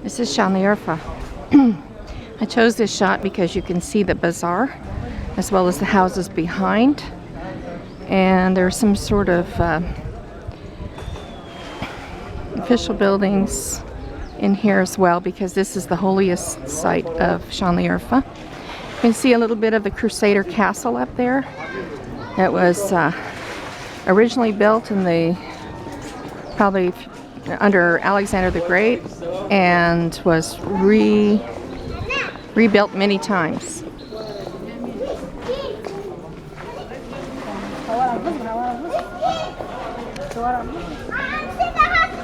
This is Sanliurfa. I chose this shot because you can see the bazaar as well as the houses behind. And there's some sort of official buildings in here as well, because this is the holiest site of Sanliurfa. You can see a little bit of the Crusader Castle up there. It was originally built in the probably under Alexander the Great and was rebuilt many times.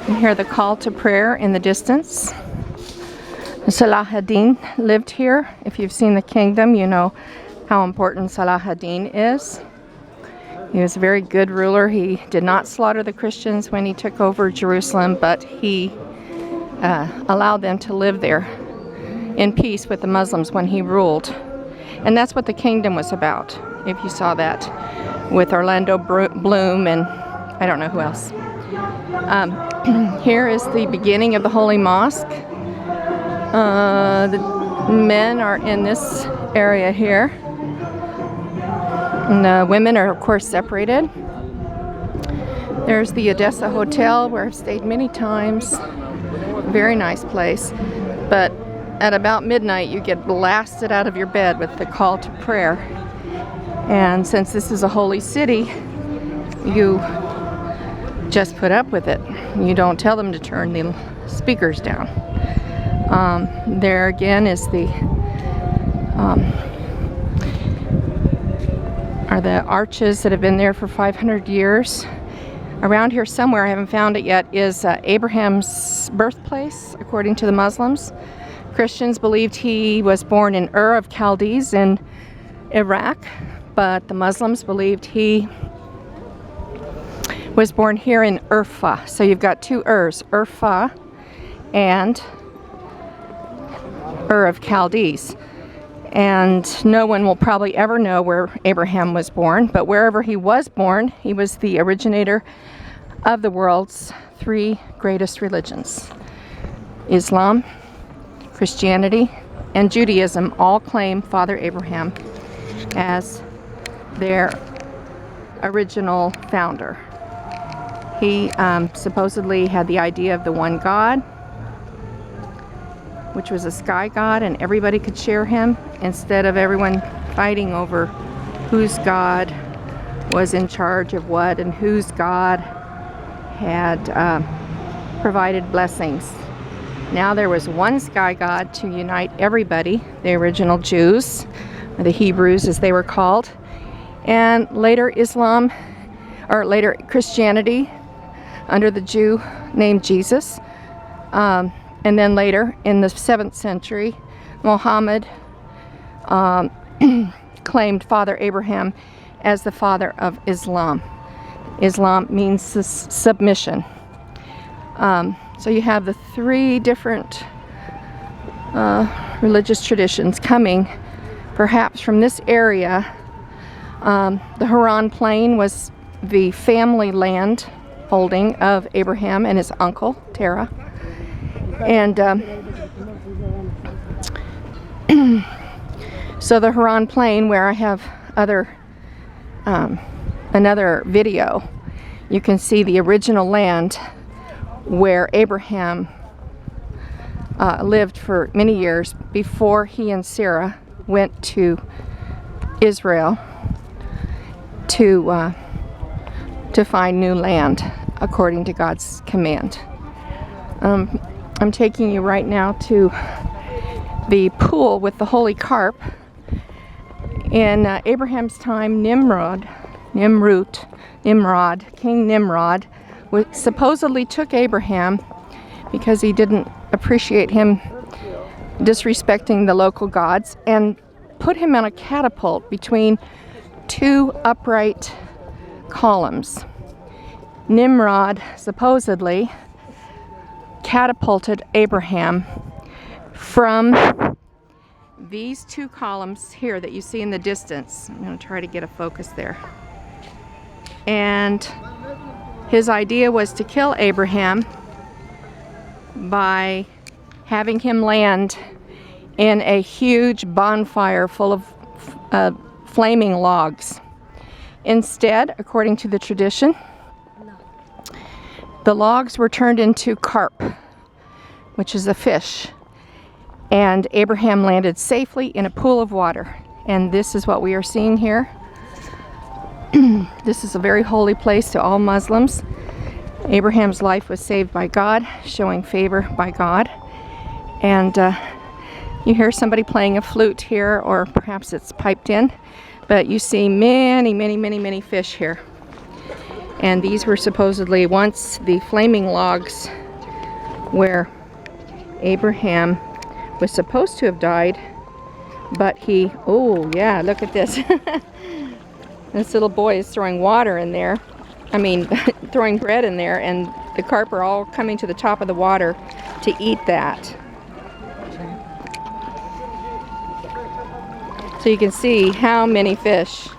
You hear the call to prayer in the distance. Salah ad-Din lived here. If you've seen The Kingdom, you know how important Salah ad-Din is. He was a very good ruler. He did not slaughter the Christians when he took over Jerusalem, but he allowed them to live there in peace with the Muslims when he ruled. And that's what The Kingdom was about, if you saw that, with Orlando Bloom and I don't know who else. Here is the beginning of the Holy Mosque. The men are in this area here. And the women are, of course, separated. There's the Odessa Hotel, where I've stayed many times. Very nice place. But at about midnight, you get blasted out of your bed with the call to prayer. And since this is a holy city, you just put up with it. You don't tell them to turn the speakers down. There again is the are the arches that have been there for 500 years. Around here somewhere, I haven't found it yet, is Abraham's birthplace, according to the Muslims. Christians believed he was born in Ur of Chaldees in Iraq, but the Muslims believed he was born here in Urfa. So you've got two Urs, Urfa and Ur of Chaldees. And no one will probably ever know where Abraham was born, but wherever he was born, he was the originator of the world's three greatest religions. Islam, Christianity, and Judaism all claim Father Abraham as their original founder. He supposedly had the idea of the one God, which was a sky god, and everybody could share him instead of everyone fighting over whose God was in charge of what and whose God had provided blessings. Now there was one sky god to unite everybody, the original Jews, or the Hebrews as they were called, and later Islam, or later Christianity under the Jew named Jesus. And then later, in the 7th century, Muhammad claimed Father Abraham as the father of Islam. Islam means submission. So you have the three different religious traditions coming perhaps from this area. The Haran Plain was the family land holding of Abraham and his uncle, Terah. And so the Haran Plain, where I have another video, you can see the original land where Abraham lived for many years before he and Sarah went to Israel to find new land according to God's command. I'm taking you right now to the pool with the holy carp. In Abraham's time, King Nimrod, supposedly took Abraham because he didn't appreciate him disrespecting the local gods, and put him on a catapult between two upright columns. Nimrod supposedly catapulted Abraham from these two columns here that you see in the distance. I'm going to try to get a focus there. And his idea was to kill Abraham by having him land in a huge bonfire full of flaming logs. Instead, according to the tradition, the logs were turned into carp, which is a fish, and Abraham landed safely in a pool of water. And this is what we are seeing here. This is a very holy place to all Muslims. Abraham's life was saved by God, showing favor by God. And you hear somebody playing a flute here, or perhaps it's piped in, but you see many fish here. And these were supposedly once the flaming logs where Abraham was supposed to have died, but he, oh yeah, look at this. This little boy is throwing water in there. I mean, throwing bread in there, and the carp are all coming to the top of the water to eat that. So you can see how many fish